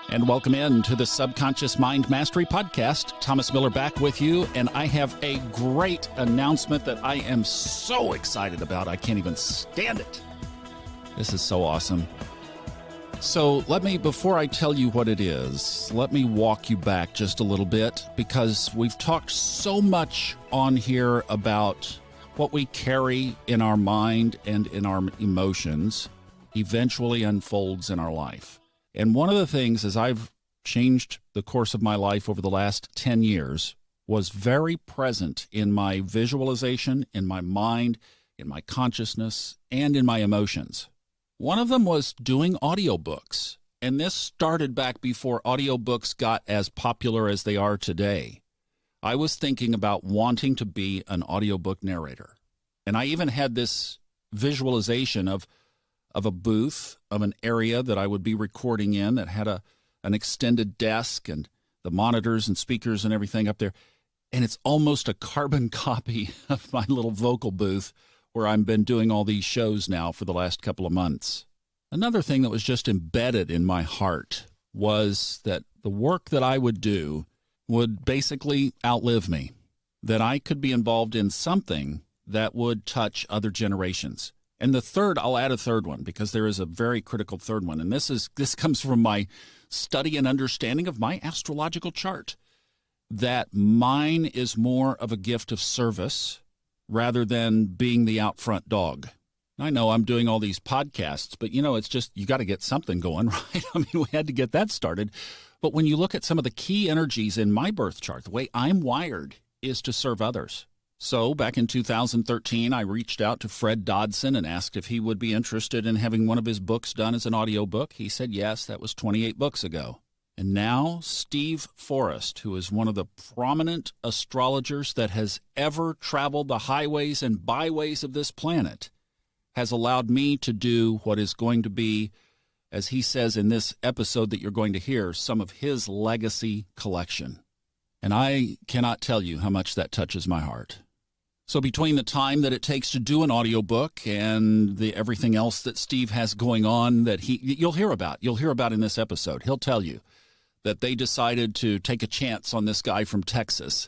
And welcome in to the Subconscious Mind Mastery Podcast. Thomas Miller back with you, and I have a great announcement that I am so excited about. I can't even stand it. This is so awesome. So before I tell you what it is, let me walk you back just a little bit, because we've talked so much on here about what we carry in our mind and in our emotions eventually unfolds in our life. And one of the things, as I've changed the course of my life over the last 10 years, was very present in my visualization, in my mind, in my consciousness, and in my emotions. One of them was doing audiobooks. And this started back before audiobooks got as popular as they are today. I was thinking about wanting to be an audiobook narrator. And I even had this visualization of a booth, of an area that I would be recording in that had an extended desk and the monitors and speakers and everything up there. And it's almost a carbon copy of my little vocal booth where I've been doing all these shows now for the last couple of months. Another thing that was just embedded in my heart was that the work that I would do would basically outlive me, that I could be involved in something that would touch other generations. And the third, I'll add a third one, because there is a very critical third one. And this comes from my study and understanding of my astrological chart, that mine is more of a gift of service rather than being the out front dog. I know I'm doing all these podcasts, but it's just, you got to get something going, right? I mean, we had to get that started. But when you look at some of the key energies in my birth chart, the way I'm wired is to serve others. So back in 2013, I reached out to Fred Dodson and asked if he would be interested in having one of his books done as an audiobook. He said yes. That was 28 books ago. And now Steve Forrest, who is one of the prominent astrologers that has ever traveled the highways and byways of this planet, has allowed me to do what is going to be, as he says in this episode that you're going to hear, some of his legacy collection. And I cannot tell you how much that touches my heart. So between the time that it takes to do an audiobook and everything else that Steve has going on that you'll hear about in this episode, he'll tell you that they decided to take a chance on this guy from Texas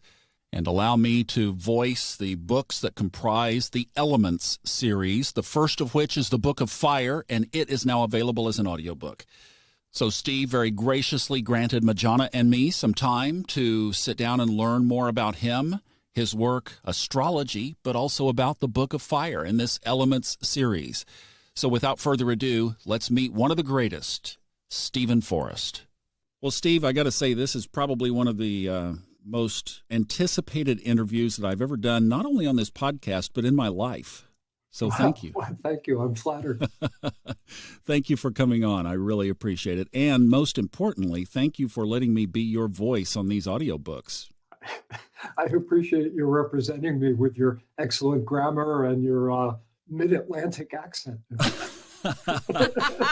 and allow me to voice the books that comprise the Elements series, the first of which is the Book of Fire, and it is now available as an audiobook. So Steve very graciously granted Majana and me some time to sit down and learn more about him, his work, astrology, but also about the Book of Fire in this Elements series. So without further ado, let's meet one of the greatest, Steven Forrest. Well, Steve, I got to say, this is probably one of the most anticipated interviews that I've ever done, not only on this podcast, but in my life. So thank you. Well, thank you. I'm flattered. Thank you for coming on. I really appreciate it. And most importantly, thank you for letting me be your voice on these audiobooks. I appreciate you representing me with your excellent grammar and your mid-Atlantic accent.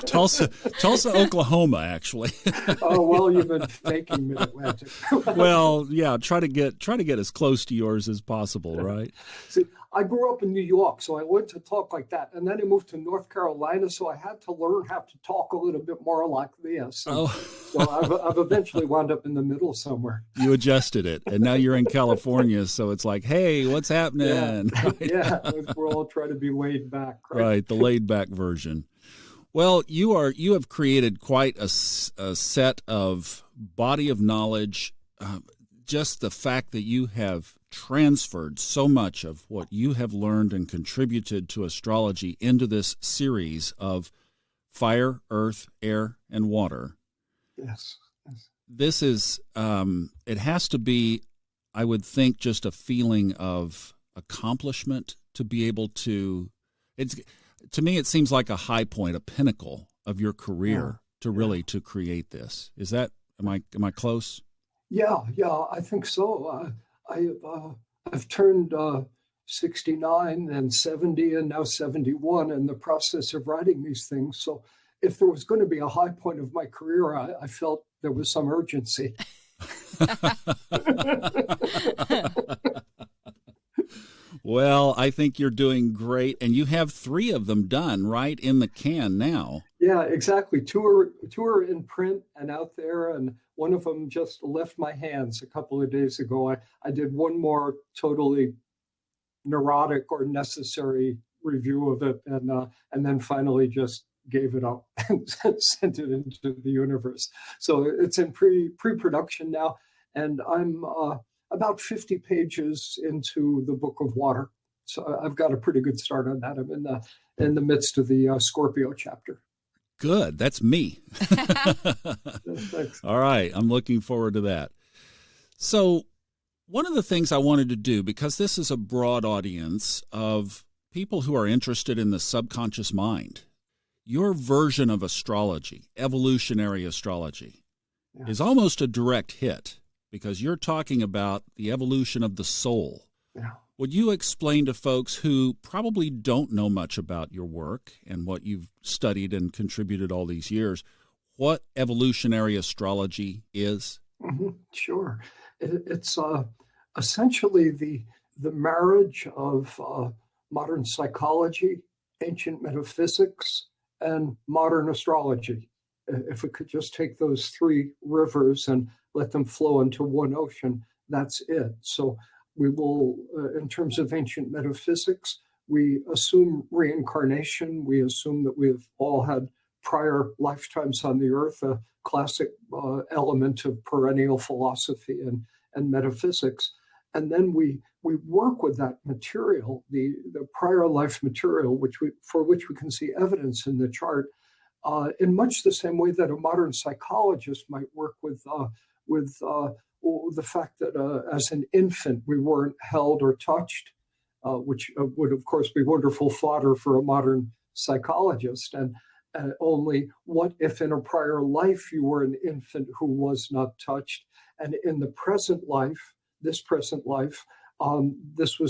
Tulsa, Oklahoma, actually. Oh, well, you've been faking mid-Atlantic. Well, yeah, try to get as close to yours as possible, right? See, I grew up in New York, so I learned to talk like that. And then I moved to North Carolina, so I had to learn how to talk a little bit more like this. So I've eventually wound up in the middle somewhere. You adjusted it, and now you're in California, so it's like, hey, what's happening? Yeah, right? yeah, we're all trying to be laid back. Right, the laid back version. Well, you have created quite a set of body of knowledge. Just the fact that you have transferred so much of what you have learned and contributed to astrology into this series of fire, earth, air, and water. Yes. This is, it has to be, I would think, just a feeling of accomplishment to be able to, to me, it seems like a high point, a pinnacle of your career to create this. Is that, am I close? Yeah, I think so. I've turned 69 and 70 and now 71 in the process of writing these things. So if there was going to be a high point of my career, I felt there was some urgency. Well, I think you're doing great. And you have 3 of them done right in the can now. Yeah, exactly. Two are in print and out there, and one of them just left my hands a couple of days ago. I did one more totally neurotic or necessary review of it, and then finally just gave it up and sent it into the universe. So it's in pre-production now, and I'm about 50 pages into the Book of Water. So I've got a pretty good start on that. I'm in the midst of the Scorpio chapter. Good. That's me. Thanks. All right. I'm looking forward to that. So one of the things I wanted to do, because this is a broad audience of people who are interested in the subconscious mind, your version of astrology, evolutionary astrology, is almost a direct hit because you're talking about the evolution of the soul. Yeah. Would you explain to folks who probably don't know much about your work and what you've studied and contributed all these years, what evolutionary astrology is? Mm-hmm. Sure. It's essentially the marriage of modern psychology, ancient metaphysics, and modern astrology. If we could just take those three rivers and let them flow into one ocean, that's it. So we will, in terms of ancient metaphysics, we assume reincarnation. We assume that we've all had prior lifetimes on the earth, a classic element of perennial philosophy and metaphysics. And then we work with that material, the prior life material, for which we can see evidence in the chart, in much the same way that a modern psychologist might work with the fact that as an infant we weren't held or touched, which would of course be wonderful fodder for a modern psychologist. And only what if in a prior life you were an infant who was not touched, and in the present life, this was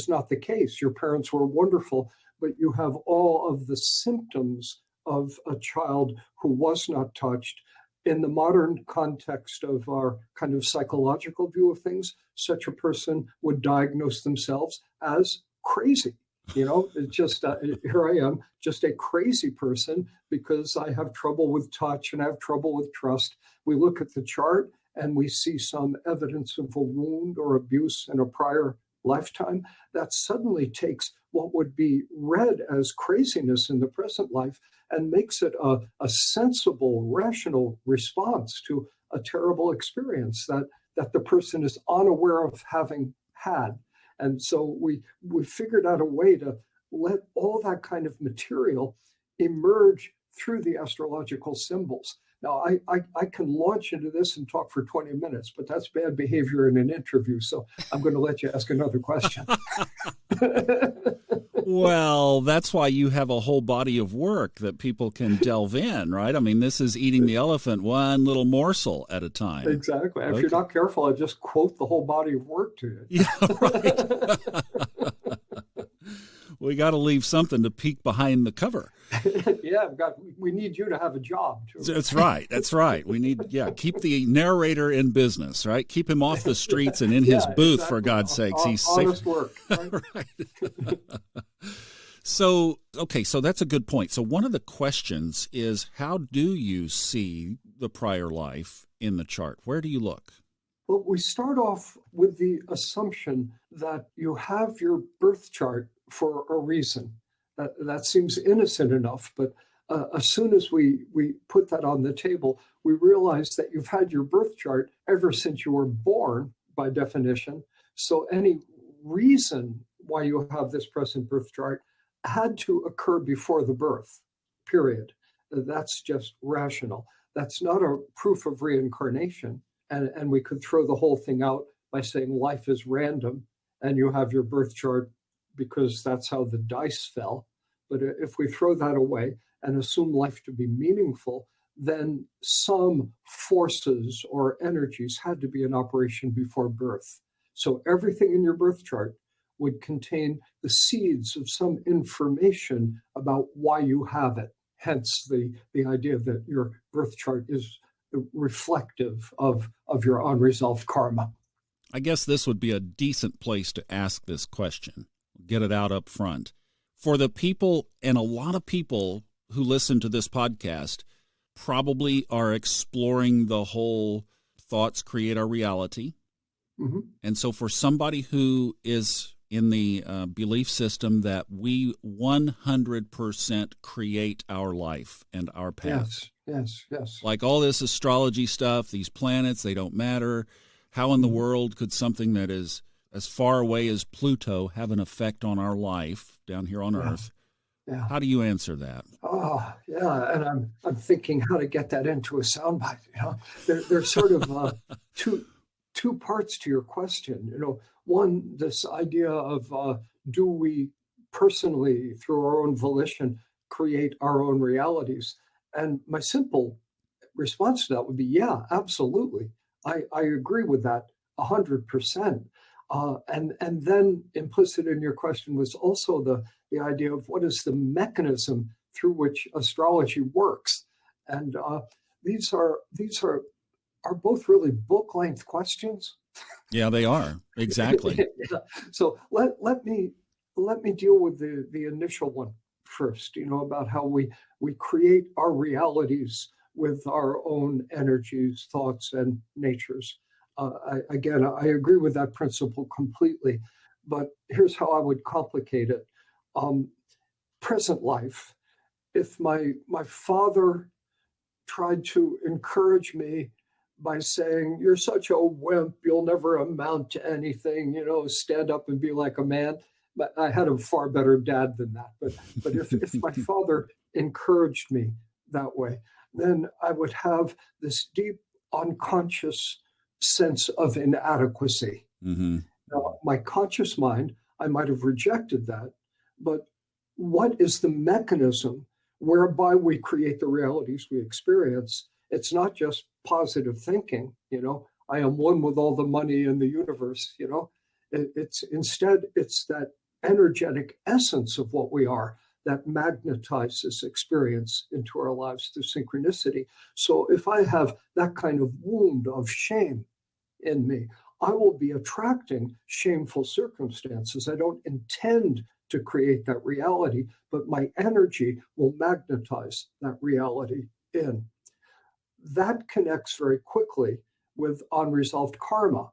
not the case. Your parents were wonderful, but you have all of the symptoms of a child who was not touched. In the modern context of our kind of psychological view of things, such a person would diagnose themselves as crazy. It's just here I am, just a crazy person because I have trouble with touch and I have trouble with trust. We look at the chart and we see some evidence of a wound or abuse in a prior lifetime. That suddenly takes what would be read as craziness in the present life and makes it a sensible, rational response to a terrible experience that the person is unaware of having had. And so we figured out a way to let all that kind of material emerge through the astrological symbols. Now, I can launch into this and talk for 20 minutes, but that's bad behavior in an interview. So I'm going to let you ask another question. Well, that's why you have a whole body of work that people can delve in, right? I mean, this is eating the elephant one little morsel at a time. Exactly. If you're not careful, I just quote the whole body of work to you. Yeah, right. We got to leave something to peek behind the cover. Yeah, we need you to have a job too. That's right. That's right. We need, keep the narrator in business, right? Keep him off the streets and in his booth, exactly. For God's sakes. He's honest safe. Work, right? Right. So that's a good point. So one of the questions is, how do you see the prior life in the chart? Where do you look? Well, we start off with the assumption that you have your birth chart for a reason. That seems innocent enough, but as soon as we put that on the table, we realize that you've had your birth chart ever since you were born, by definition. So any reason why you have this present birth chart had to occur before the birth, period. That's just rational. That's not a proof of reincarnation. And we could throw the whole thing out by saying life is random and you have your birth chart because that's how the dice fell. But if we throw that away and assume life to be meaningful, then some forces or energies had to be in operation before birth. So everything in your birth chart would contain the seeds of some information about why you have it. Hence the idea that your birth chart is reflective of your unresolved karma. I guess this would be a decent place to ask this question. Get it out up front. For the people, and a lot of people who listen to this podcast probably are exploring the whole thoughts create our reality. Mm-hmm. And so for somebody who is in the belief system that we 100% create our life and our path. Yes. Like all this astrology stuff, these planets, they don't matter. How in the world could something that is as far away as Pluto have an effect on our life down here on Earth? Yeah. How do you answer that? Oh, yeah, and I'm thinking how to get that into a soundbite. There's sort of two parts to your question. One, this idea of do we personally, through our own volition, create our own realities? And my simple response to that would be, yeah, absolutely. I agree with that 100%. And then implicit in your question was also the idea of what is the mechanism through which astrology works. And these are both really book-length questions. Yeah, they are. Exactly. Yeah. So let me deal with the initial one first, about how we create our realities with our own energies, thoughts, and natures. I agree with that principle completely, but here's how I would complicate it. Present life, if my father tried to encourage me by saying, "You're such a wimp, you'll never amount to anything, stand up and be like a man." But I had a far better dad than that. But if my father encouraged me that way, then I would have this deep unconscious sense of inadequacy. Mm-hmm. Now, my conscious mind, I might have rejected that, but what is the mechanism whereby we create the realities we experience? It's not just positive thinking, I am one with all the money in the universe, It's instead, it's that energetic essence of what we are that magnetizes experience into our lives through synchronicity. So if I have that kind of wound of shame in me, I will be attracting shameful circumstances. I don't intend to create that reality, but my energy will magnetize that reality in. That connects very quickly with unresolved karma,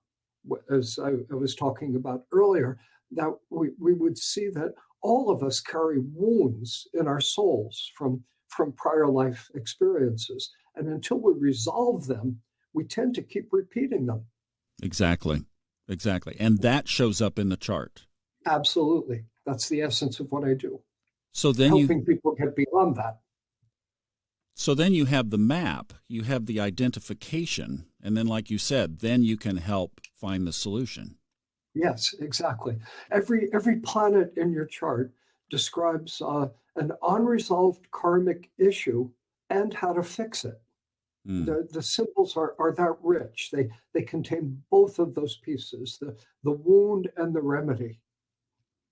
as I was talking about earlier, that we would see that all of us carry wounds in our souls from prior life experiences. And until we resolve them, we tend to keep repeating them. Exactly. And that shows up in the chart. Absolutely. That's the essence of what I do. So then helping people get beyond that. So then you have the map, you have the identification, and then like you said, then you can help find the solution. Yes, exactly. Every planet in your chart describes an unresolved karmic issue and how to fix it. The symbols are that rich. They contain both of those pieces, the wound and the remedy.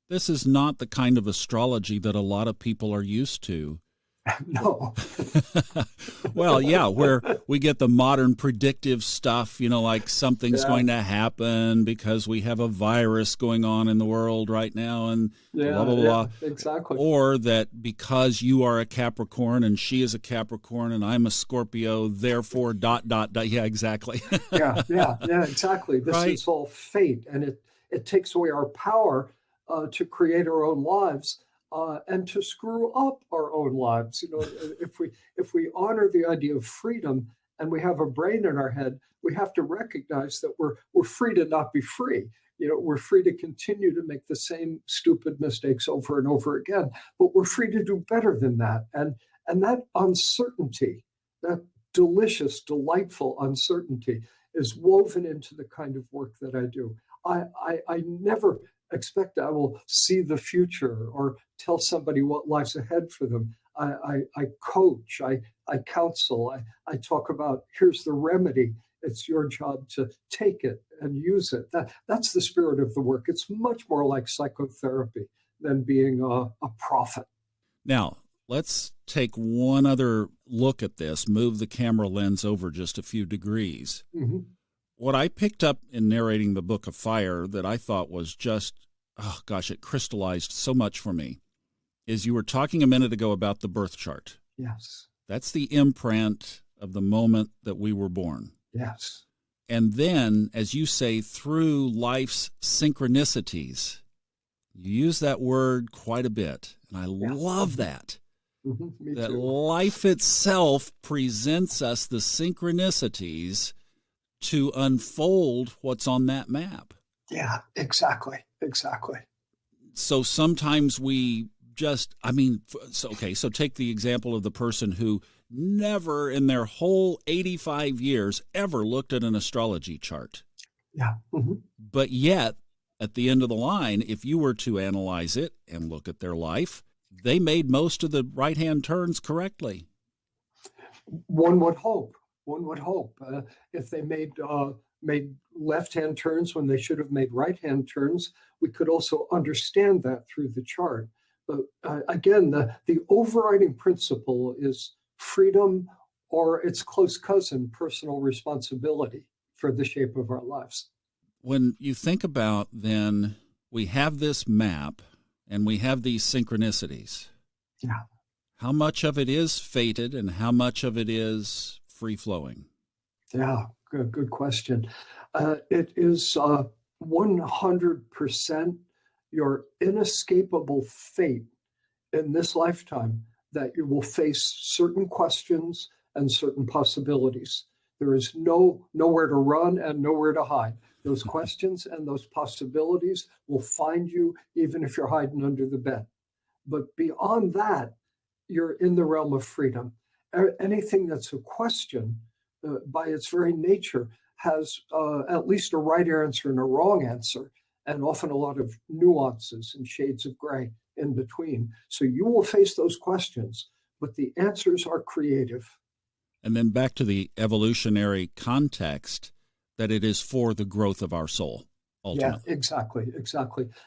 This is not the kind of astrology that a lot of people are used to. No. Well, yeah, where we get the modern predictive stuff, like something's going to happen because we have a virus going on in the world right now and blah, blah, blah. Exactly. Or that because you are a Capricorn and she is a Capricorn and I'm a Scorpio, therefore ... Yeah, exactly. yeah, exactly. This is all fate, and it takes away our power to create our own lives. And to screw up our own lives. If we honor the idea of freedom and we have a brain in our head, we have to recognize that we're free to not be free. We're free to continue to make the same stupid mistakes over and over again, but we're free to do better than that. And that uncertainty, that delicious, delightful uncertainty, is woven into the kind of work that I do. I never expect I will see the future or tell somebody what lies ahead for them. I coach, I counsel, I talk about, here's the remedy. It's your job to take it and use it. That's the spirit of the work. It's much more like psychotherapy than being a prophet. Now, let's take one other look at this, move the camera lens over just a few degrees. Mm-hmm. What I picked up in narrating the Book of Fire that I thought was just, it crystallized so much for me, is you were talking a minute ago about the birth chart. Yes. That's the imprint of the moment that we were born. Yes. And then, as you say, through life's synchronicities, you use that word quite a bit. And I love that. Me that too. life itself presents us the synchronicities to unfold what's on that map. Yeah, exactly. So sometimes we just, so take the example of the person who never in their whole 85 years ever looked at an astrology chart. Yeah. Mm-hmm. But yet, at the end of the line, if you were to analyze it and look at their life, they made most of the right-hand turns correctly. One would hope. If they made left-hand turns when they should have made right-hand turns, we could also understand that through the chart. But again, the overriding principle is freedom, or its close cousin, personal responsibility for the shape of our lives. When you think about, then, we have this map and we have these synchronicities. Yeah. How much of it is fated and how much of it is free-flowing? Yeah, good question. It is 100% your inescapable fate in this lifetime that you will face certain questions and certain possibilities. There is nowhere to run and nowhere to hide. Those questions and those possibilities will find you even if you're hiding under the bed. But beyond that, you're in the realm of freedom. Anything that's a question, by its very nature, has at least a right answer and a wrong answer, and often a lot of nuances and shades of gray in between. So you will face those questions, but the answers are creative. And then back to the evolutionary context, that it is for the growth of our soul, ultimately. Yeah, exactly.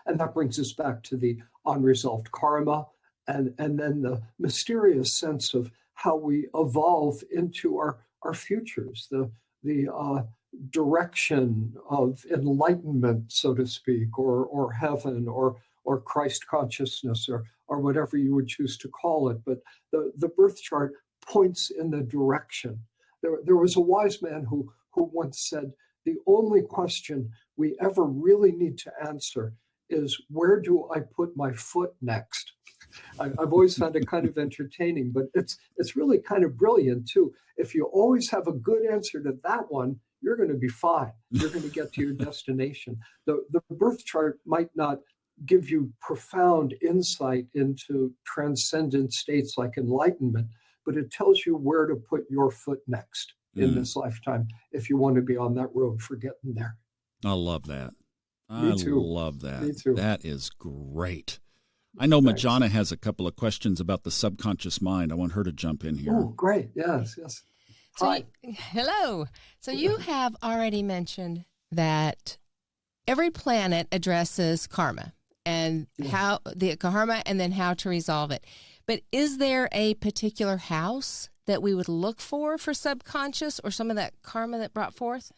And that brings us back to the unresolved karma, and then the mysterious sense of how we evolve into our futures, the direction of enlightenment, so to speak, or heaven, or Christ consciousness, or whatever you would choose to call it. But the birth chart points in the direction. There was a wise man who once said, the only question we ever really need to answer is, where do I put my foot next? I've always found it kind of entertaining, but it's really kind of brilliant too. If you always have a good answer to that one, you're going to be fine. You're going to get to your destination. The birth chart might not give you profound insight into transcendent states like enlightenment, but it tells you where to put your foot next in this lifetime if you want to be on that road for getting there. I love that. Me too. Love that. Me too. That is great. I know Thanks. Majana has a couple of questions about the subconscious mind. I want her to jump in here. Oh, great. Yes. Hi. Hello. So you have already mentioned that every planet addresses karma and how the karma and then how to resolve it. But is there a particular house that we would look for subconscious or some of that karma that brought forth?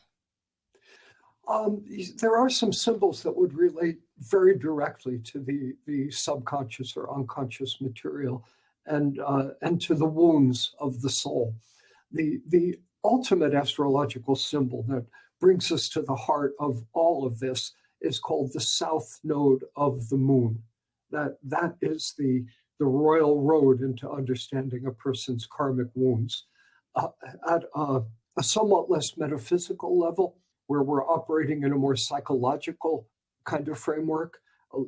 There are some symbols that would relate very directly to the subconscious or unconscious material and to the wounds of the soul. The ultimate astrological symbol that brings us to the heart of all of this is called the south node of the moon. That is the royal road into understanding a person's karmic wounds. At a somewhat less metaphysical level, where we're operating in a more psychological kind of framework,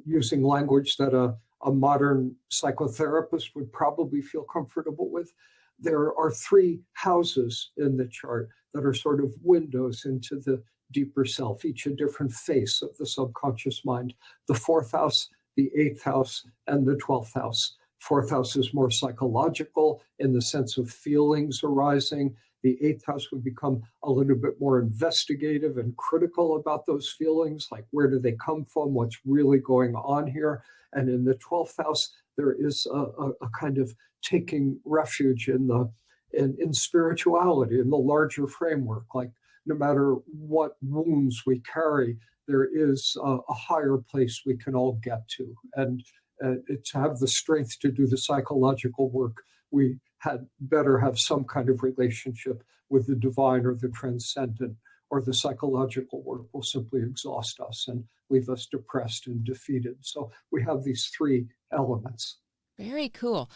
using language that a modern psychotherapist would probably feel comfortable with, there are three houses in the chart that are sort of windows into the deeper self, each a different face of the subconscious mind. The fourth house, the eighth house, and the 12th house. Fourth house is more psychological in the sense of feelings arising. The eighth house would become a little bit more investigative and critical about those feelings, like where do they come from, what's really going on here. And in the 12th house, there is a kind of taking refuge in spirituality, in the larger framework. Like no matter what wounds we carry, there is a higher place we can all get to. And to have the strength to do the psychological work, we had better have some kind of relationship with the divine or the transcendent, or the psychological work will simply exhaust us and leave us depressed and defeated. So we have these three elements. Very cool.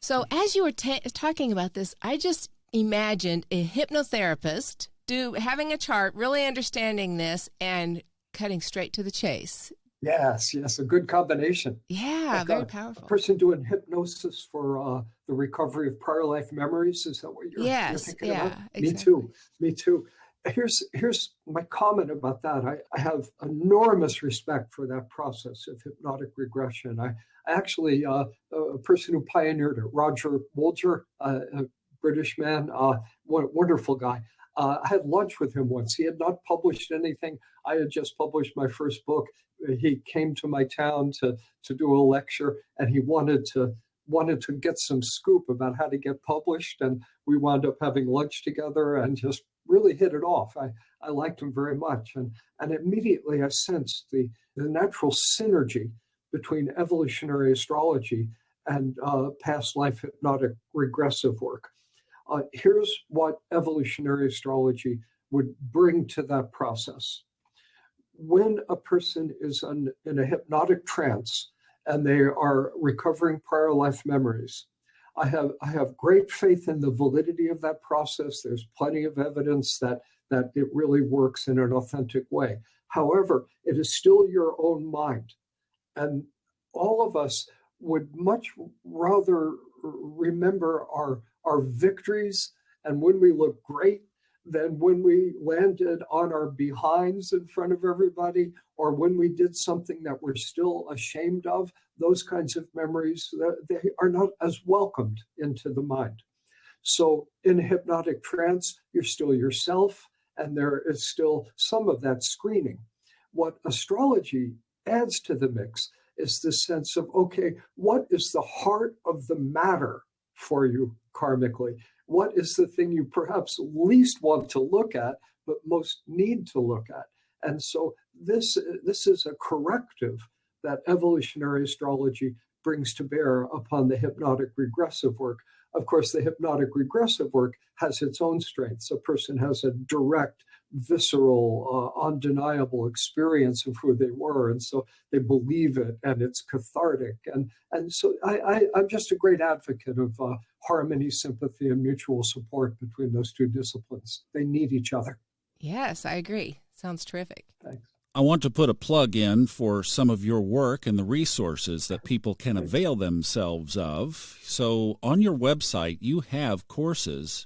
So as you were talking about this, I just imagined a hypnotherapist having a chart, really understanding this and cutting straight to the chase. Yes, a good combination. Yeah, Like very powerful. A person doing hypnosis for the recovery of prior life memories. Is that what you're thinking about? Exactly. Me too. Here's my comment about that. I have enormous respect for that process of hypnotic regression. I actually, a person who pioneered it, Roger Wolger, a British man, wonderful guy. I had lunch with him once. He had not published anything. I had just published my first book. He came to my town to do a lecture, and he wanted to get some scoop about how to get published. And we wound up having lunch together and just really hit it off. I liked him very much. And immediately I sensed the natural synergy between evolutionary astrology and past life hypnotic regressive work. Here's what evolutionary astrology would bring to that process. When a person is in a hypnotic trance and they are recovering prior life memories, I have great faith in the validity of that process. There's plenty of evidence that it really works in an authentic way. However, it is still your own mind. And all of us would much rather remember our victories and when we look great than when we landed on our behinds in front of everybody, or when we did something that we're still ashamed of. Those kinds of memories, they are not as welcomed into the mind. So in hypnotic trance, you're still yourself, and there is still some of that screening. What astrology adds to the mix is the sense of, okay, what is the heart of the matter for you karmically? What is the thing you perhaps least want to look at, but most need to look at? And so this is a corrective that evolutionary astrology brings to bear upon the hypnotic regressive work. Of course, the hypnotic regressive work has its own strengths. A person has a direct, visceral, undeniable experience of who they were, and so they believe it, and it's cathartic. And so I'm just a great advocate of harmony, sympathy, and mutual support between those two disciplines. They need each other. Yes, I agree. Sounds terrific. Thanks. I want to put a plug in for some of your work and the resources that people can avail themselves of. So on your website, you have courses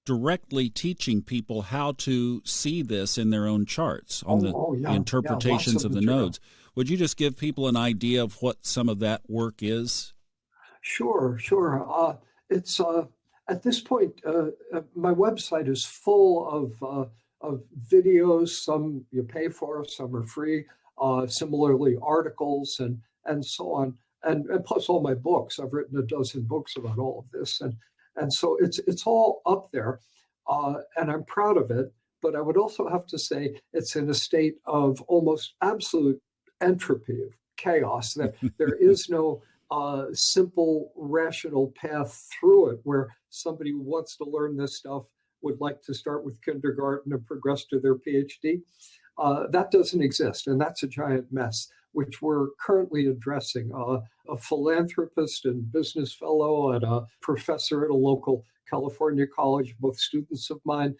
directly teaching people how to see this in their own charts on the interpretations of the nodes. Would you just give people an idea of what some of that work is? Sure. It's at this point, my website is full of videos. Some you pay for, some are free. Similarly, articles and so on, and plus all my books. I've written a dozen books about all of this, and so it's all up there, and I'm proud of it. But I would also have to say it's in a state of almost absolute entropy, of chaos. That there is no simple, rational path through it, where somebody who wants to learn this stuff would like to start with kindergarten and progress to their PhD. That doesn't exist, and that's a giant mess, which we're currently addressing. A philanthropist and business fellow and a professor at a local California college, both students of mine.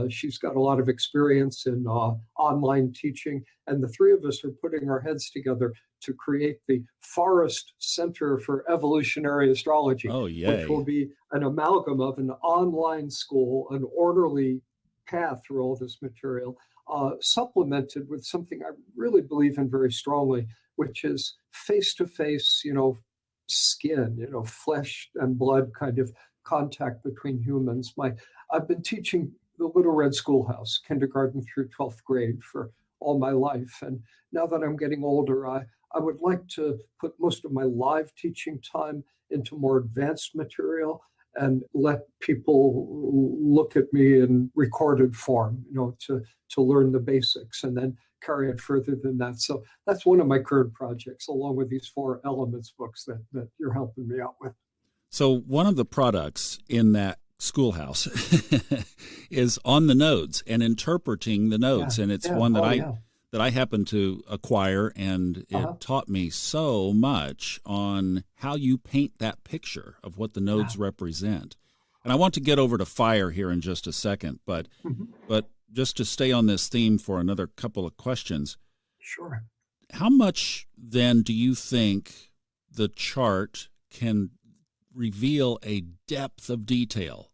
She's got a lot of experience in online teaching, and the three of us are putting our heads together to create the Forrest Center for Evolutionary Astrology, which will be an amalgam of an online school, an orderly path through all this material, supplemented with something I really believe in very strongly, which is face-to-face, skin, flesh and blood kind of contact between humans. I've been teaching the Little Red Schoolhouse, kindergarten through 12th grade, for all my life. And now that I'm getting older, I would like to put most of my live teaching time into more advanced material. and let people look at me in recorded form, to learn the basics and then carry it further than that. So that's one of my current projects, along with these 4 elements books that you're helping me out with. So one of the products in that schoolhouse is on the nodes and interpreting the nodes. And it's one that that I happened to acquire, and it taught me so much on how you paint that picture of what the nodes represent. And I want to get over to fire here in just a second, but just to stay on this theme for another couple of questions. Sure. How much then do you think the chart can reveal a depth of detail?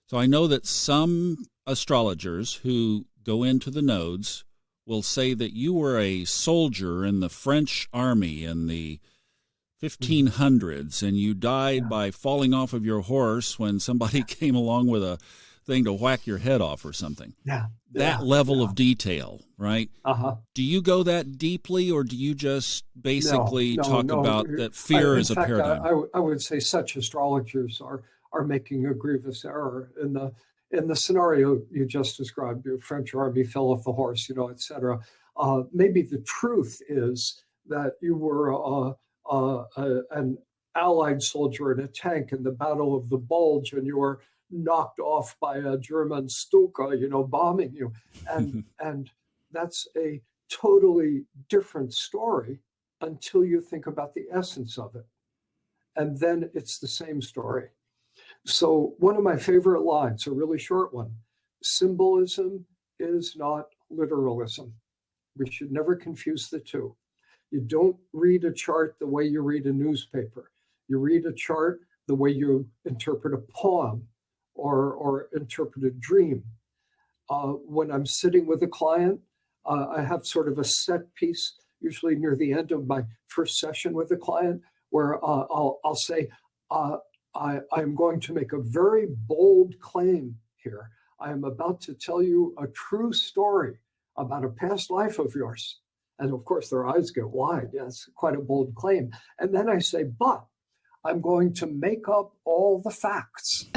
So I know that some astrologers who go into the nodes will say that you were a soldier in the French army in the 1500s and you died by falling off of your horse when somebody came along with a thing to whack your head off or something. That level of detail, right? Do you go that deeply, or do you just basically talk about that fear is a paradigm? I would say such astrologers are making a grievous error in the scenario you just described. Your French army fell off the horse, etc. Maybe the truth is that you were an Allied soldier in a tank in the Battle of the Bulge, and you were knocked off by a German Stuka, bombing you. And that's a totally different story until you think about the essence of it. And then it's the same story. So one of my favorite lines, a really short one: symbolism is not literalism. We should never confuse the two. You don't read a chart the way you read a newspaper. You read a chart the way you interpret a poem or interpret a dream. When I'm sitting with a client, I have sort of a set piece, usually near the end of my first session with a client, where I'll say, I'm going to make a very bold claim here. I am about to tell you a true story about a past life of yours. And of course, their eyes get wide. That's quite a bold claim. And then I say, but I'm going to make up all the facts.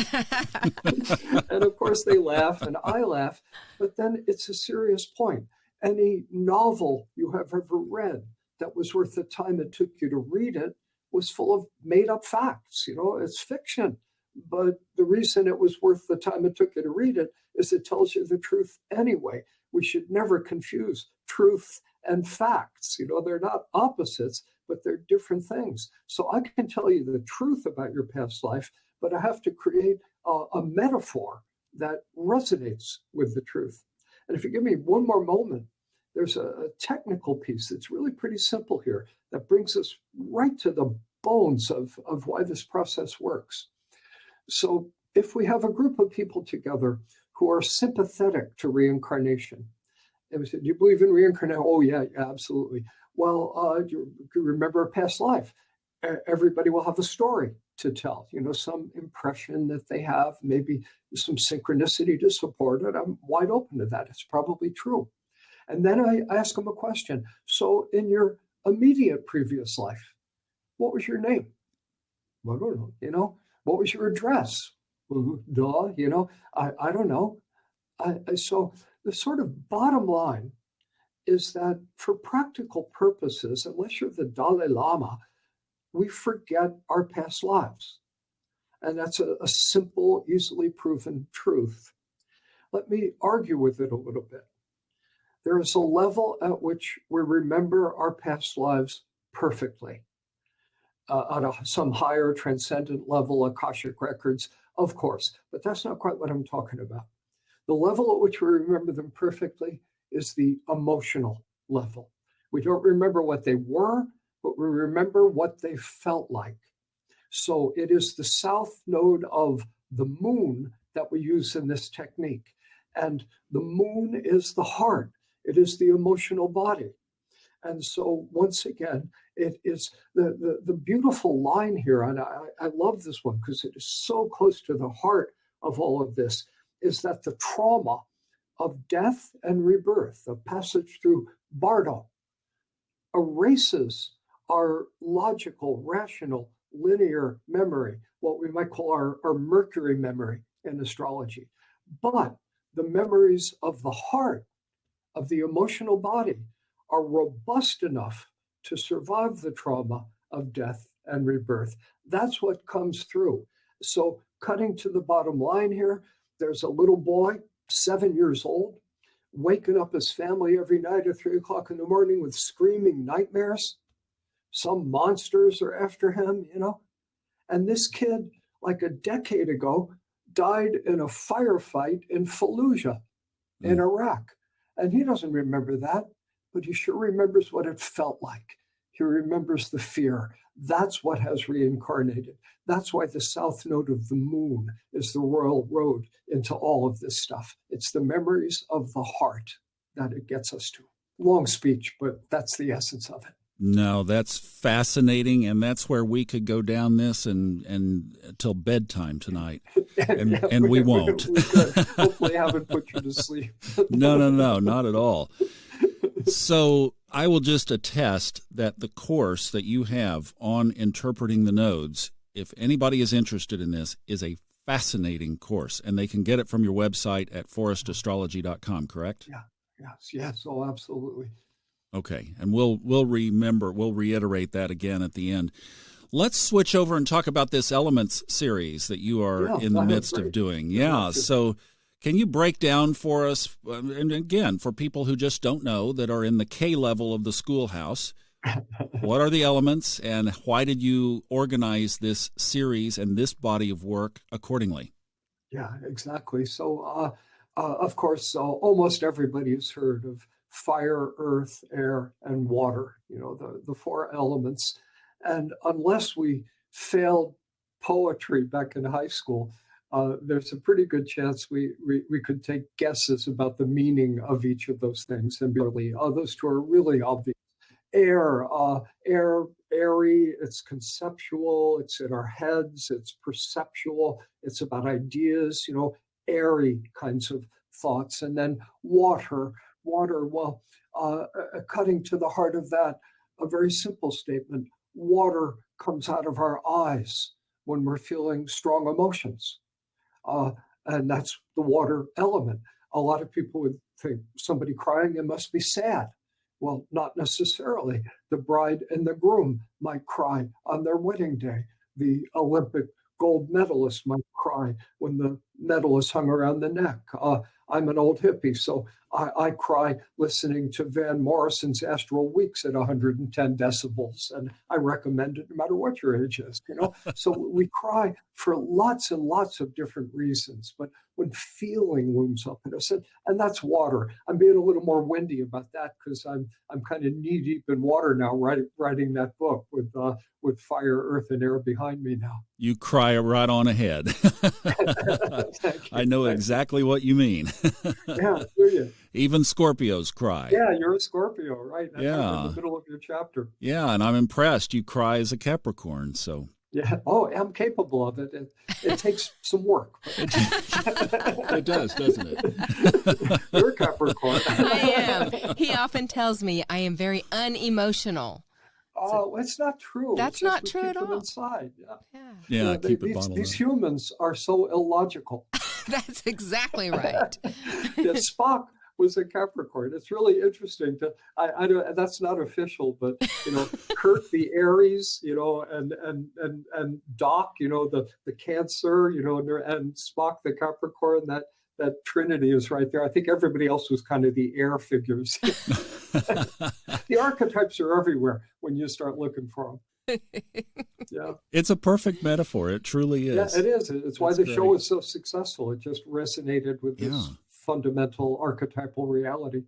And of course, they laugh and I laugh. But then it's a serious point. Any novel you have ever read that was worth the time it took you to read it was full of made up facts. It's fiction. But the reason it was worth the time it took you to read it is it tells you the truth anyway. We should never confuse truth and facts. They're not opposites, but they're different things. So I can tell you the truth about your past life, but I have to create a metaphor that resonates with the truth. And if you give me one more moment, there's a technical piece that's really pretty simple here that brings us right to the bones of why this process works. So if we have a group of people together who are sympathetic to reincarnation, and we said, do you believe in reincarnation? Oh, yeah, absolutely. Well, do you remember a past life? Everybody will have a story to tell, some impression that they have, maybe some synchronicity to support it. I'm wide open to that. It's probably true. And then I ask them a question. So in your immediate previous life, what was your name? I don't know. What was your address? Duh, I don't know. So the sort of bottom line is that for practical purposes, unless you're the Dalai Lama, we forget our past lives. And that's a simple, easily proven truth. Let me argue with it a little bit. There is a level at which we remember our past lives perfectly. On some higher transcendent level, Akashic records, of course, but that's not quite what I'm talking about. The level at which we remember them perfectly is the emotional level. We don't remember what they were, but we remember what they felt like. So it is the south node of the moon that we use in this technique. And the moon is the heart. It is the emotional body. And so once again, it is the beautiful line here, and I love this one because it is so close to the heart of all of this, is that the trauma of death and rebirth, of passage through Bardo, erases our logical, rational linear memory, what we might call our Mercury memory in astrology. But the memories of the heart, of the emotional body, are robust enough to survive the trauma of death and rebirth. That's what comes through. So cutting to the bottom line here, there's a little boy, 7 years old, waking up his family every night at 3 o'clock in the morning with screaming nightmares. Some monsters are after him, And this kid, like a decade ago, died in a firefight in Fallujah in Iraq. And he doesn't remember that, but he sure remembers what it felt like. He remembers the fear. That's what has reincarnated. That's why the south node of the moon is the royal road into all of this stuff. It's the memories of the heart that it gets us to. Long speech, but that's the essence of it. No, that's fascinating, and that's where we could go down this and till bedtime tonight, and we won't. We could. Hopefully, haven't put you to sleep. No, not at all. So I will just attest that the course that you have on interpreting the nodes, if anybody is interested in this, is a fascinating course, and they can get it from your website at forrestastrology.com, correct? Yeah. Yes. Oh, absolutely. Okay, and we'll reiterate that again at the end. Let's switch over and talk about this Elements series that you are in the midst of doing. Yeah, so can you break down for us, and again, for people who just don't know, that are in the K level of the schoolhouse, what are the elements, and why did you organize this series and this body of work accordingly? Yeah, exactly. So, of course, almost everybody has heard of fire, earth, air, and water, the four elements. And unless we failed poetry back in high school, there's a pretty good chance we could take guesses about the meaning of each of those things. And those two are really obvious. Air, airy, it's conceptual, it's in our heads, it's perceptual, it's about ideas, airy kinds of thoughts. And then water, well, cutting to the heart of that, a very simple statement. Water comes out of our eyes when we're feeling strong emotions. And that's the water element. A lot of people would think somebody crying, it must be sad. Well, not necessarily. The bride and the groom might cry on their wedding day. The Olympic gold medalist might cry when the medal is hung around the neck. I'm an old hippie, so I cry listening to Van Morrison's Astral Weeks at 110 decibels, and I recommend it no matter what your age is, So we cry for lots and lots of different reasons, but when feeling looms up in us, and that's water. I'm being a little more windy about that because I'm kind of knee deep in water now, writing that book with fire, earth, and air behind me now. You cry right on ahead. I know exactly what you mean. Yeah, do you? Even Scorpios cry. Yeah, you're a Scorpio, right? That's yeah. in the middle of your chapter. Yeah, and I'm impressed. You cry as a Capricorn, so. Yeah. Oh, I'm capable of it. It takes some work. It does, doesn't it? You're a Capricorn. I am. He often tells me I am very unemotional. Oh, it's not true. That's not true at all. Inside. Yeah, keep it bottled up. These humans are so illogical. That's exactly right. Yeah, Spock was a Capricorn. It's really interesting. I don't. That's not official, but Kirk the Aries, and Doc, the Cancer, and Spock the Capricorn. That trinity is right there. I think everybody else was kind of the air figures. The archetypes are everywhere when you start looking for them. Yeah, it's a perfect metaphor. It truly is. Yeah, it is. It's why the show is so successful. It just resonated with this fundamental archetypal reality.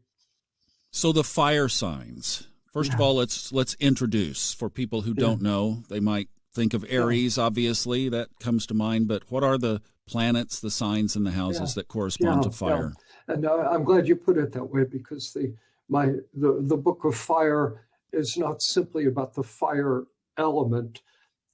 So the fire signs. First of all, let's introduce for people who don't know. They might think of Aries, obviously, that comes to mind. But what are the planets, the signs, and the houses that correspond to fire? Yeah. And I'm glad you put it that way, because the book of fire is not simply about the fire element.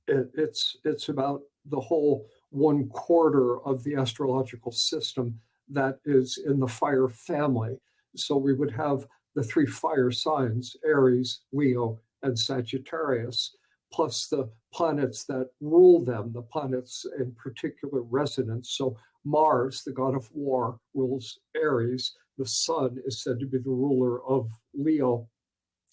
It's about the whole 1/4 of the astrological system that is in the fire family. So we would have the 3 fire signs, Aries, Leo, and Sagittarius. plus the planets that rule them, the planets in particular resonance. So Mars, the god of war, rules Aries. The sun is said to be the ruler of Leo.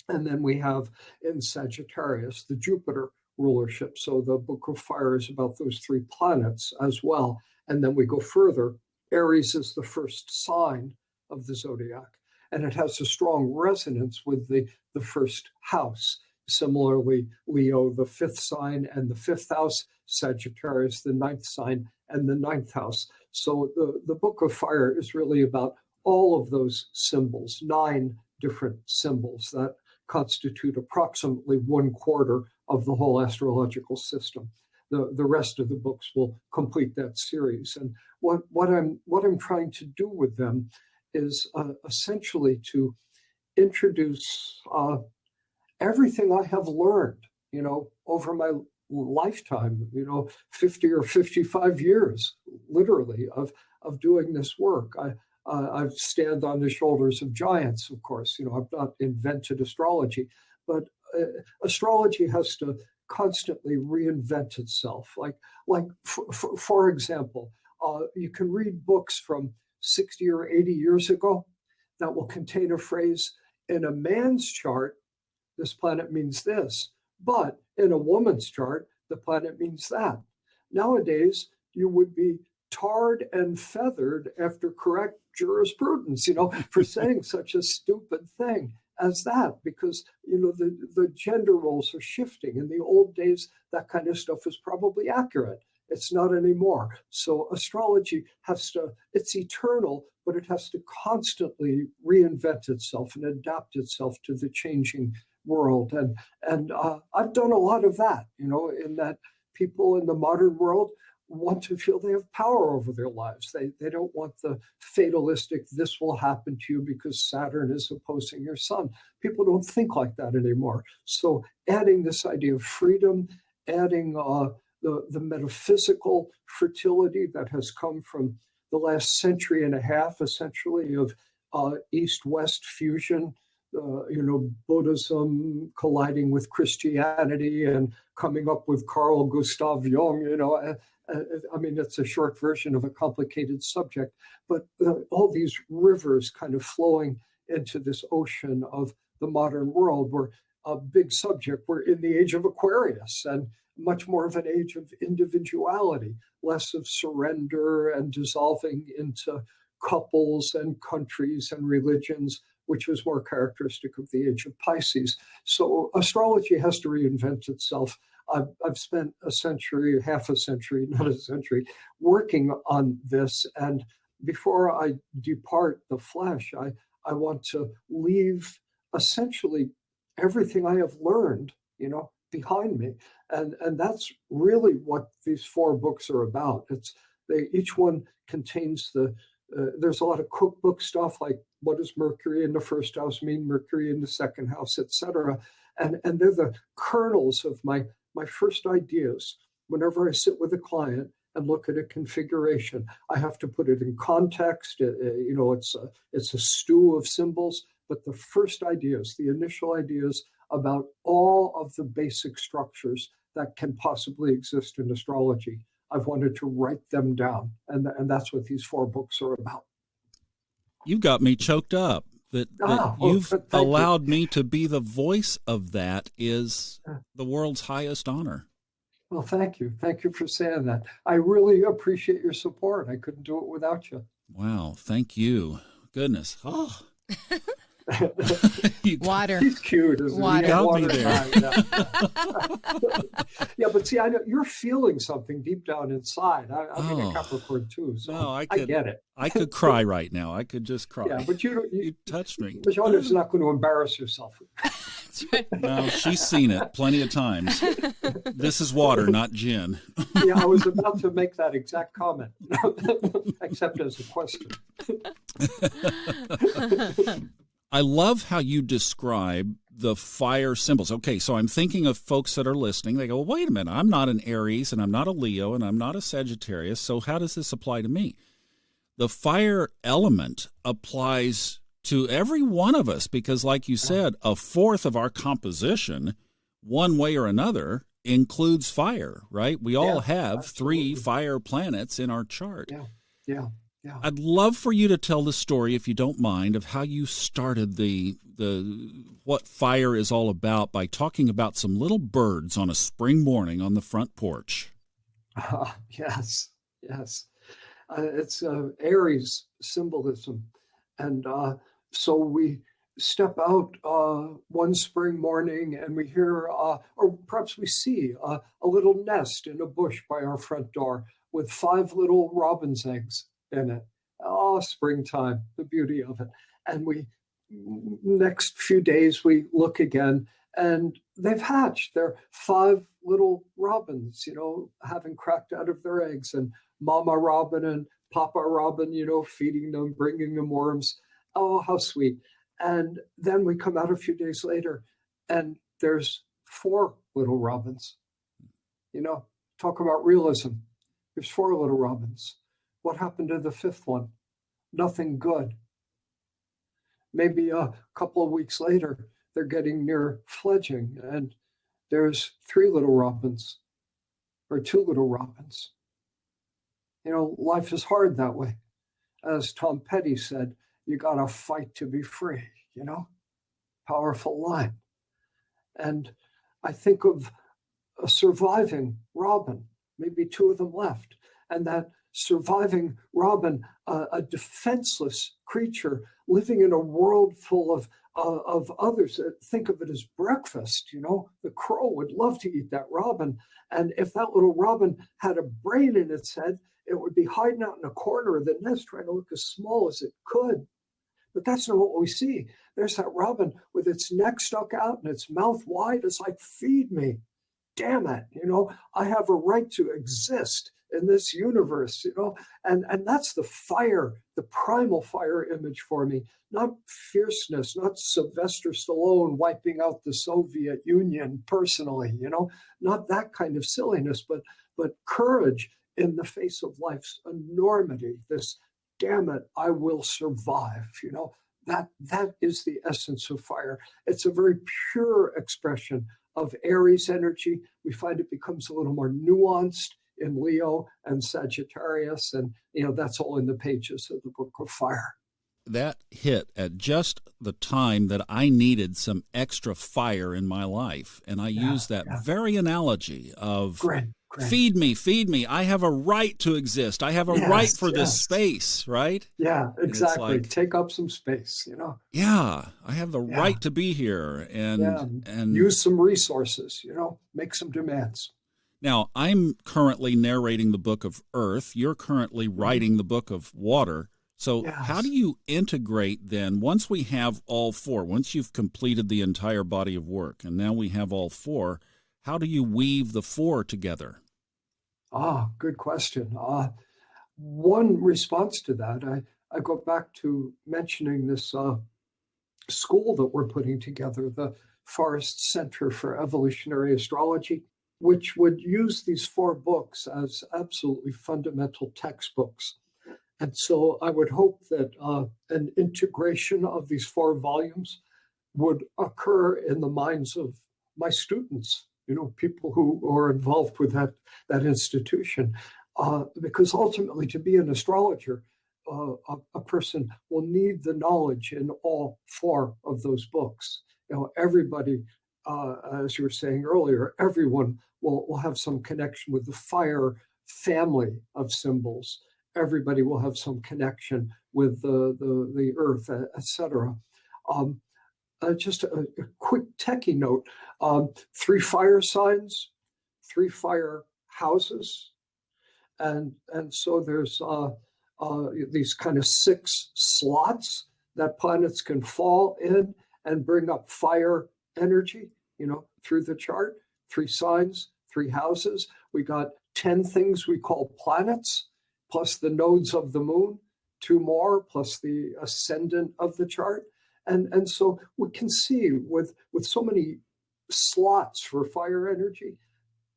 And then we have in Sagittarius, the Jupiter rulership. So the Book of Fire is about those 3 planets as well. And then we go further. Aries is the first sign of the zodiac, and it has a strong resonance with the first house. Similarly, Leo, the 5th sign and the 5th house, Sagittarius, the 9th sign and the 9th house. So the Book of Fire is really about all of those symbols, 9 different symbols that constitute approximately 1/4 of the whole astrological system. The rest of the books will complete that series. And what I'm trying to do with them is essentially to introduce everything I have learned, over my lifetime, 50 or 55 years, literally, of doing this work. I stand on the shoulders of giants, of course. I've not invented astrology, but astrology has to constantly reinvent itself. For example, you can read books from 60 or 80 years ago that will contain a phrase, in a man's chart, this planet means this, but in a woman's chart, the planet means that. Nowadays, you would be tarred and feathered after correct jurisprudence, for saying such a stupid thing as that, because, the gender roles are shifting. In the old days, that kind of stuff was probably accurate. It's not anymore. So astrology it's eternal, but it has to constantly reinvent itself and adapt itself to the changing world. And I've done a lot of that, in that people in the modern world want to feel they have power over their lives. They don't want the fatalistic, this will happen to you because Saturn is opposing your sun. People don't think like that anymore. So adding this idea of freedom, adding the metaphysical fertility that has come from the last century and a half, essentially, of East-West fusion, Buddhism colliding with Christianity and coming up with Carl Gustav Jung, it's a short version of a complicated subject, but all these rivers kind of flowing into this ocean of the modern world. We're a big subject. We're in the age of Aquarius, and much more of an age of individuality, less of surrender and dissolving into couples and countries and religions, which was more characteristic of the age of Pisces. So astrology has to reinvent itself. I've spent half a century, not a century, working on this. And before I depart the flesh, I want to leave essentially everything I have learned, behind me. And that's really what these 4 books are about. Each one contains there's a lot of cookbook stuff, like what does Mercury in the first house mean, Mercury in the second house, etc. And they're the kernels of my first ideas. Whenever I sit with a client and look at a configuration, I have to put it in context. It's a stew of symbols, but the first ideas, the initial ideas about all of the basic structures that can possibly exist in astrology, I've wanted to write them down. And that's what these 4 books are about. You've got me choked up. That you've allowed me to be the voice of that is the world's highest honor. Well, thank you. Thank you for saying that. I really appreciate your support. I couldn't do it without you. Wow. Thank you. Goodness. Oh. Water. He's cute, isn't Water. he? Got me there. Yeah, but see, I know you're feeling something deep down inside. I'm a Capricorn too, so no, I get it. I could cry right now. I could just cry. Yeah, but you touched me. But Joanna's not going to embarrass herself. That's right. No, she's seen it plenty of times. This is water, not gin. Yeah, I was about to make that exact comment, except as a question. I love how you describe the fire symbols. Okay, so I'm thinking of folks that are listening. They go, well, wait a minute, I'm not an Aries, and I'm not a Leo, and I'm not a Sagittarius, so how does this apply to me? The fire element applies to every one of us because, like you said, 1/4 of our composition one way or another includes fire, right? We all have absolutely. 3 fire planets in our chart. Yeah. I'd love for you to tell the story, if you don't mind, of how you started the what fire is all about by talking about some little birds on a spring morning on the front porch. Yes. It's Aries symbolism. And so we step out one spring morning and we hear, or perhaps we see, a little nest in a bush by our front door with 5 little robin's eggs in it. Oh, springtime, the beauty of it. And next few days, we look again and they've hatched. They're 5 little robins, having cracked out of their eggs, and Mama Robin and Papa Robin, feeding them, bringing them worms. Oh, how sweet. And then we come out a few days later and there's 4 little robins. Talk about realism. There's 4 little robins. What happened to the 5th one? Nothing good. Maybe a couple of weeks later, they're getting near fledging and there's 3 little robins or 2 little robins. Life is hard that way. As Tom Petty said, you got to fight to be free, powerful line. And I think of a surviving robin, maybe 2 of them left, and that surviving robin, a defenseless creature living in a world full of others. Think of it as breakfast. The crow would love to eat that robin. And if that little robin had a brain in its head, it would be hiding out in a corner of the nest trying to look as small as it could. But that's not what we see. There's that robin with its neck stuck out and its mouth wide. It's like, feed me. Damn it. I have a right to exist in this universe, and that's the fire, the primal fire image for me, not fierceness, not Sylvester Stallone wiping out the Soviet Union personally, not that kind of silliness, but courage in the face of life's enormity. This, damn it, I will survive, that is the essence of fire. It's a very pure expression of Aries energy. We find it becomes a little more nuanced in Leo and Sagittarius, and that's all in the pages of the Book of Fire. That hit at just the time that I needed some extra fire in my life, and I used that very analogy of Great. Feed me. I have a right to exist. I have a right for this space, right? Yeah, exactly. Take up some space, Yeah, I have the right to be here and use some resources, make some demands. Now, I'm currently narrating the Book of Earth. You're currently writing the Book of Water. So how do you integrate then, once we have all 4, once you've completed the entire body of work, and now we have all 4, how do you weave the 4 together? Good question. One response to that, I go back to mentioning this school that we're putting together, the Forrest Center for Evolutionary Astrology, which would use these 4 books as absolutely fundamental textbooks. And so I would hope that an integration of these 4 volumes would occur in the minds of my students, people who are involved with that institution. Because ultimately, to be an astrologer, a person will need the knowledge in all 4 of those books. Everybody, as you were saying earlier, everyone will have some connection with the fire family of symbols. Everybody will have some connection with the earth, etc. Just a quick techie note: 3 fire signs, 3 fire houses, and so there's these kind of 6 slots that planets can fall in and bring up fire energy, through the chart. 3 signs, 3 houses. We got 10 things we call planets, plus the nodes of the moon, 2 more, plus the ascendant of the chart. And so we can see with so many slots for fire energy,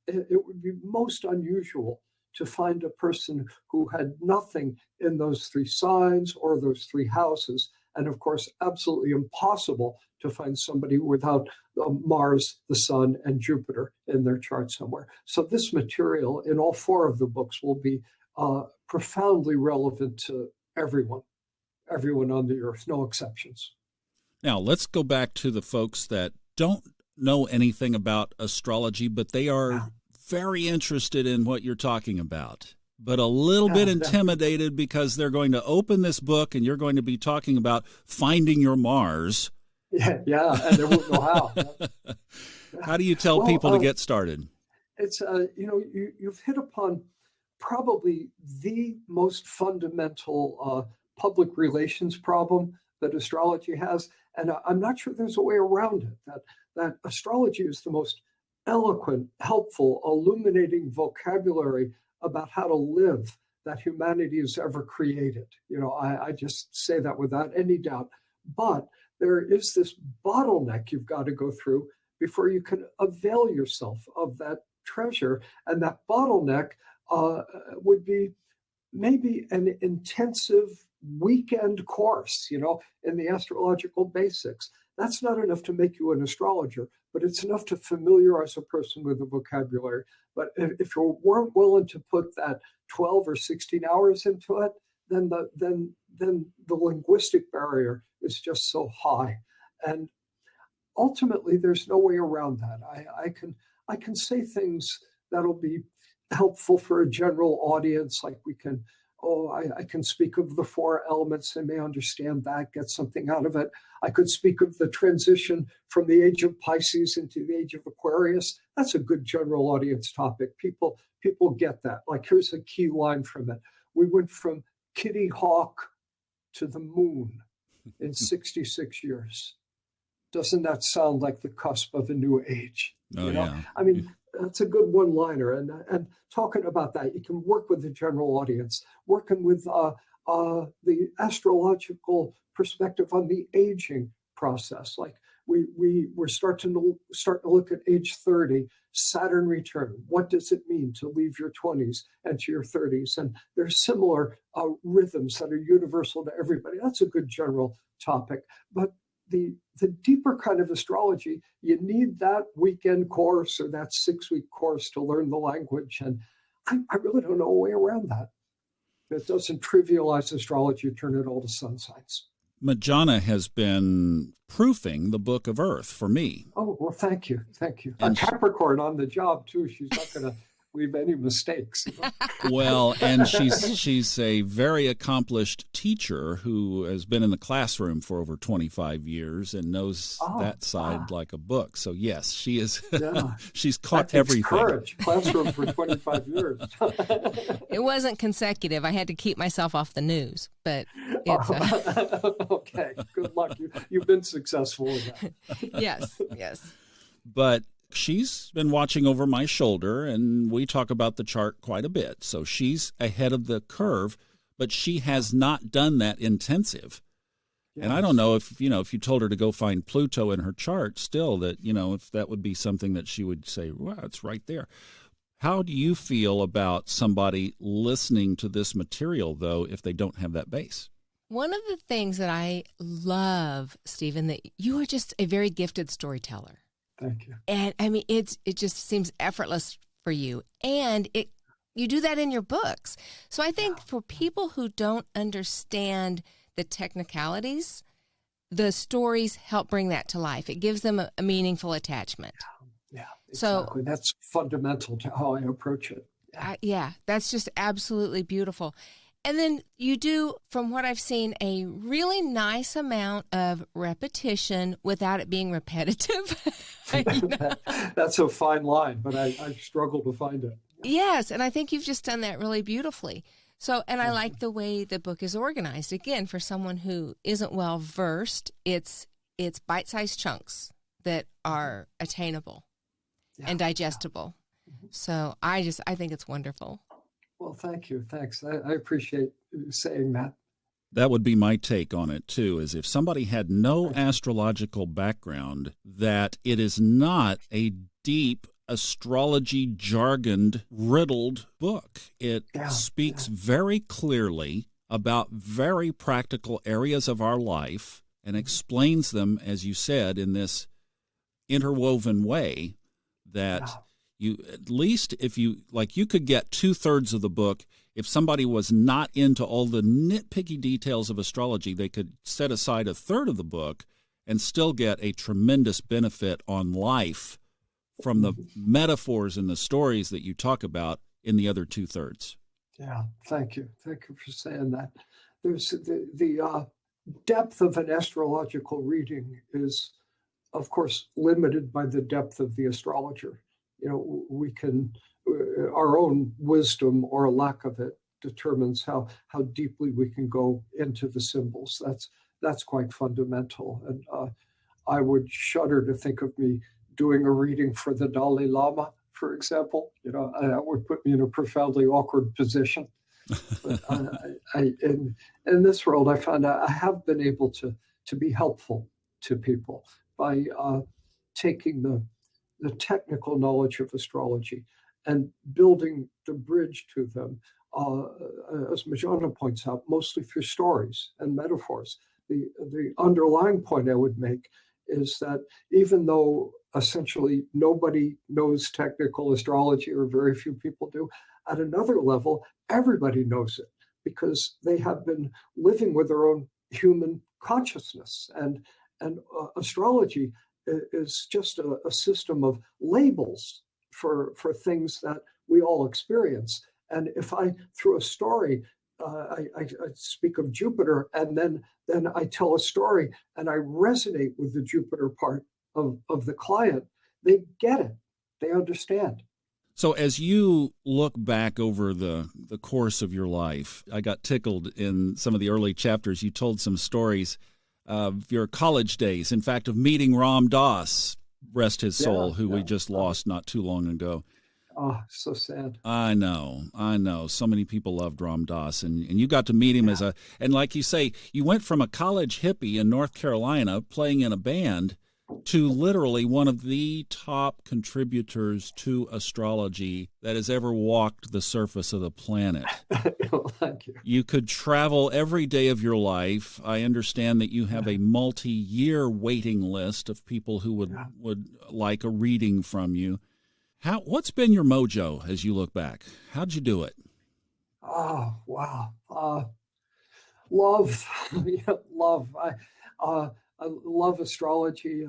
it would be most unusual to find a person who had nothing in those 3 signs or those 3 houses And of course, absolutely impossible to find somebody without Mars, the Sun, and Jupiter in their chart somewhere. So this material in all 4 of the books will be profoundly relevant to everyone on the earth, no exceptions. Now, let's go back to the folks that don't know anything about astrology, but they are very interested in what you're talking about, but a little bit intimidated because they're going to open this book and you're going to be talking about finding your Mars. Yeah, and they won't know how. How do you tell people to get started? It's, you've hit upon probably the most fundamental public relations problem that astrology has. And I'm not sure there's a way around it, that astrology is the most eloquent, helpful, illuminating vocabulary about how to live that humanity has ever created. I just say that without any doubt. But there is this bottleneck you've got to go through before you can avail yourself of that treasure. And that bottleneck would be maybe an intensive weekend course, in the astrological basics. That's not enough to make you an astrologer, but it's enough to familiarize a person with the vocabulary. But if you weren't willing to put that 12 or 16 hours into it, then the linguistic barrier is just so high. And ultimately, there's no way around that. I can say things that'll be helpful for a general audience, like I can speak of the 4 elements. They may understand that, get something out of it. I could speak of the transition from the age of Pisces into the age of Aquarius. That's a good general audience topic. People get that. Like, here's a key line from it. We went from Kitty Hawk to the moon in 66 years. Doesn't that sound like the cusp of a new age? Yeah. I mean, that's a good one-liner. And talking about that, you can work with the general audience, working with the astrological perspective on the aging process. Like we're starting to look at age 30, Saturn return. What does it mean to leave your 20s and to your 30s? And there's similar rhythms that are universal to everybody. That's a good general topic. But the deeper kind of astrology, you need that weekend course or that 6-week course to learn the language. And I really don't know a way around that. It doesn't trivialize astrology, turn it all to sun signs. Majana has been proofing the Book of Earth for me. Oh, well, thank you. And a Capricorn on the job, too. She's not going to leave any mistakes. Well, and she's a very accomplished teacher who has been in the classroom for over 25 years and knows that side like a book. So yes, she is. Yeah. She's caught that takes everything. Courage. Classroom for 25 years. It wasn't consecutive. I had to keep myself off the news, but it's okay. Good luck. You've been successful with that. Yes. But she's been watching over my shoulder, and we talk about the chart quite a bit. So she's ahead of the curve, but she has not done that intensive. Yes. And I don't know if you told her to go find Pluto in her chart still, that, if that would be something that she would say, well, it's right there. How do you feel about somebody listening to this material, though, if they don't have that base? One of the things that I love, Stephen, that you are just a very gifted storyteller. Thank you. And I mean, it just seems effortless for you. And you do that in your books. So I think for people who don't understand the technicalities, the stories help bring that to life. It gives them a meaningful attachment. Yeah, exactly. So that's fundamental to how I approach it. That's just absolutely beautiful. And then you do, from what I've seen, a really nice amount of repetition without it being repetitive. That's a fine line, but I struggle to find it. Yes, and I think you've just done that really beautifully. So, and I like the way the book is organized. Again, for someone who isn't well versed, it's bite-sized chunks that are attainable and digestible. Yeah. So I think it's wonderful. Well, thank you. Thanks. I appreciate you saying that. That would be my take on it, too, is if somebody had no astrological background, that it is not a deep astrology jargoned, riddled book. It speaks very clearly about very practical areas of our life and explains them, as you said, in this interwoven way that you, at least if you, like, you could get 2/3 of the book. If somebody was not into all the nitpicky details of astrology, they could set aside 1/3 of the book and still get a tremendous benefit on life from the metaphors and the stories that you talk about in the other 2/3. Yeah, thank you. Thank you for saying that. There's the depth of an astrological reading is, of course, limited by the depth of the astrologer. You know, we can, our own wisdom or lack of it determines how deeply we can go into the symbols. That's quite fundamental. And I would shudder to think of me doing a reading for the Dalai Lama, for example. You know, that would put me in a profoundly awkward position. But in this world, I found I have been able to be helpful to people by taking the technical knowledge of astrology and building the bridge to them, as Mojo points out, mostly through stories and metaphors. The underlying point I would make is that even though essentially nobody knows technical astrology, or very few people do, at another level, everybody knows it because they have been living with their own human consciousness. And astrology is just a system of labels for things that we all experience. And if I, through a story, I speak of Jupiter, and then I tell a story and I resonate with the Jupiter part of the client, they get it, they understand. So as you look back over the course of your life, I got tickled in some of the early chapters. You told some stories of your college days, in fact, of meeting Ram Dass, rest his soul, who we just lost not too long ago. Oh, so sad. I know. So many people loved Ram Dass, and you got to meet him and like you say, you went from a college hippie in North Carolina playing in a band to literally one of the top contributors to astrology that has ever walked the surface of the planet. Well, thank you. You could travel every day of your life. I understand that you have a multi-year waiting list of people who would like a reading from you. What's been your mojo as you look back? How'd you do it? Oh, wow. Love. Love. I love astrology.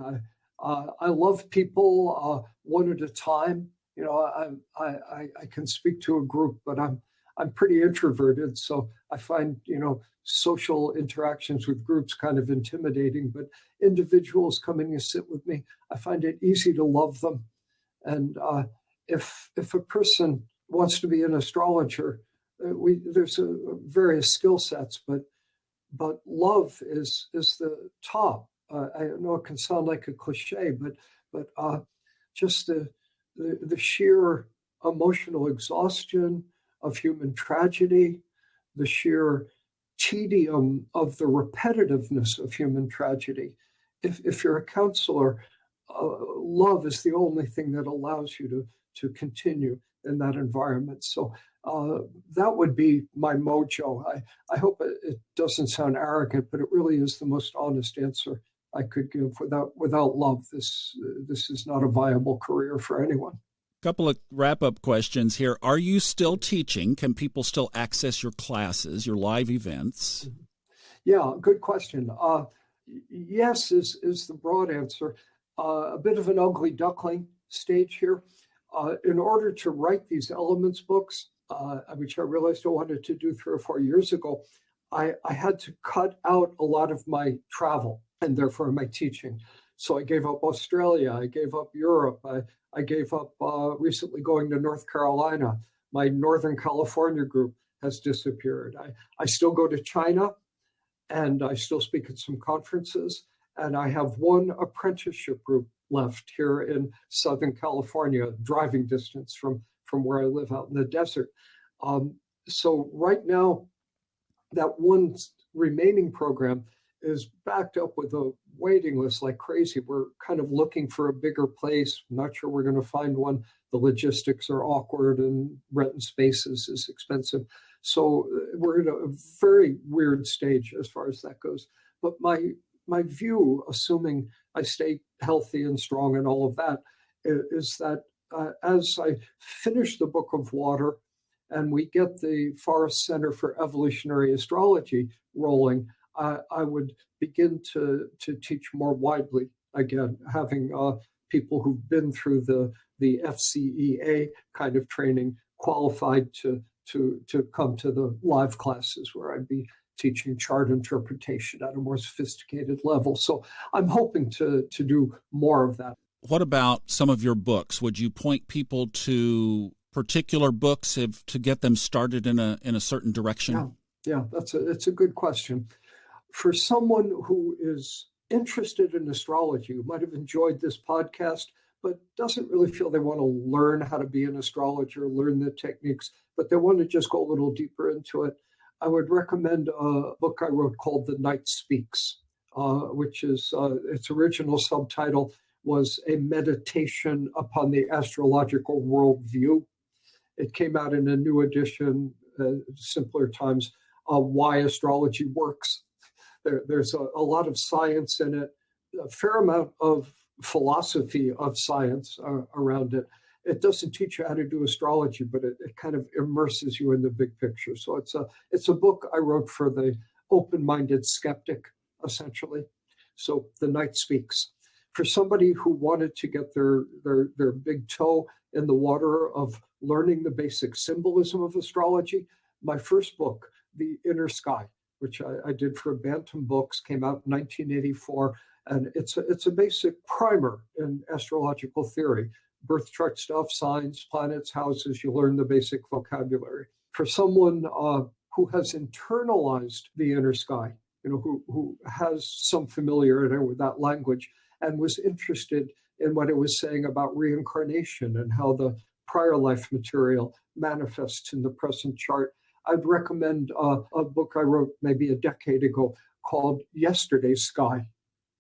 I love people one at a time. You know, I can speak to a group, but I'm pretty introverted, so I find, you know, social interactions with groups kind of intimidating. But individuals coming to sit with me, I find it easy to love them. And if a person wants to be an astrologer, there's various skill sets, but love is the top. I know it can sound like a cliche, but just the sheer emotional exhaustion of human tragedy, the sheer tedium of the repetitiveness of human tragedy. If you're a counselor, love is the only thing that allows you to continue in that environment. So that would be my mojo. I hope it doesn't sound arrogant, but it really is the most honest answer I could give. Without love, this is not a viable career for anyone. Couple of wrap-up questions here. Are you still teaching? Can people still access your classes, your live events? Yeah, good question. Yes is the broad answer. A bit of an ugly duckling stage here. In order to write these elements books, which I realized I wanted to do 3 or 4 years ago, I had to cut out a lot of my travel and therefore my teaching. So I gave up Australia, I gave up Europe, I gave up recently going to North Carolina. My Northern California group has disappeared. I still go to China, and I still speak at some conferences, and I have one apprenticeship group left here in Southern California, driving distance from where I live out in the desert. So right now, that one remaining program is backed up with a waiting list like crazy. We're kind of looking for a bigger place. I'm not sure we're going to find one. The logistics are awkward and renting spaces is expensive. So we're in a very weird stage as far as that goes. But my view, assuming I stay healthy and strong and all of that, is that as I finish the Book of Water and we get the Forrest Center for Evolutionary Astrology rolling, I would begin to teach more widely again, having people who've been through the FCEA kind of training qualified to come to the live classes where I'd be teaching chart interpretation at a more sophisticated level. So I'm hoping to do more of that. What about some of your books? Would you point people to particular books to get them started in a certain direction? Yeah, it's a good question. For someone who is interested in astrology, who might have enjoyed this podcast, but doesn't really feel they want to learn how to be an astrologer, learn the techniques, but they want to just go a little deeper into it, I would recommend a book I wrote called The Night Speaks, which is its original subtitle was A Meditation Upon the Astrological Worldview. It came out in a new edition, simpler times, Why Astrology Works. There's a lot of science in it, a fair amount of philosophy of science around it. It doesn't teach you how to do astrology, but it kind of immerses you in the big picture. So it's a book I wrote for the open-minded skeptic, essentially. So The Night Speaks. For somebody who wanted to get their big toe in the water of learning the basic symbolism of astrology, my first book, The Inner Sky, which I did for Bantam Books, came out in 1984. And it's a basic primer in astrological theory. Birth chart stuff, signs, planets, houses, you learn the basic vocabulary. For someone who has internalized the inner sky, who has some familiarity with that language and was interested in what it was saying about reincarnation and how the prior life material manifests in the present chart, I'd recommend a book I wrote maybe a decade ago called Yesterday's Sky,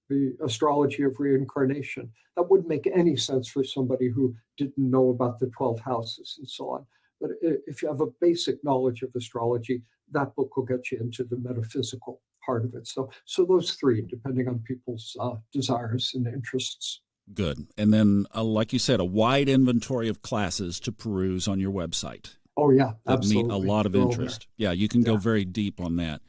The Astrology of Reincarnation. That wouldn't make any sense for somebody who didn't know about the 12 houses and so on. But if you have a basic knowledge of astrology, that book will get you into the metaphysical part of it. So those three, depending on people's desires and interests. Good. And then, like you said, a wide inventory of classes to peruse on your website. Oh, yeah, that absolutely. Meet a lot of interest. Yeah, you can go very deep on that.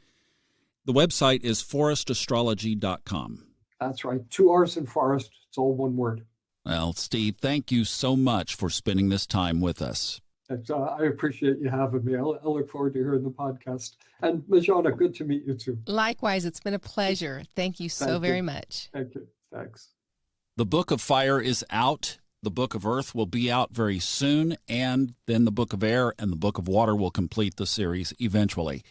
The website is forrestastrology.com. That's right. 2 R's in Forrest. It's all one word. Well, Steve, thank you so much for spending this time with us. I appreciate you having me. I look forward to hearing the podcast. And Majana, good to meet you too. Likewise, it's been a pleasure. Thank you so very much. Thank you. Thanks. The Book of Fire is out. The Book of Earth will be out very soon. And then the Book of Air and the Book of Water will complete the series eventually.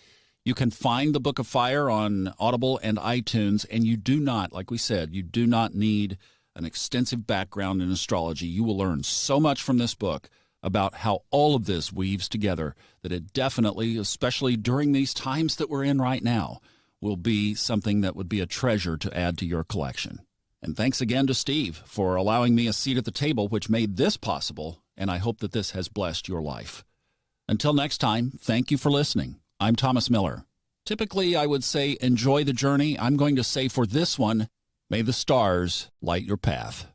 You can find the Book of Fire on Audible and iTunes, and you do not, like we said, you do not need an extensive background in astrology. You will learn so much from this book about how all of this weaves together that it definitely, especially during these times that we're in right now, will be something that would be a treasure to add to your collection. And thanks again to Steve for allowing me a seat at the table, which made this possible, and I hope that this has blessed your life. Until next time, thank you for listening. I'm Thomas Miller. Typically, I would say enjoy the journey. I'm going to say for this one, may the stars light your path.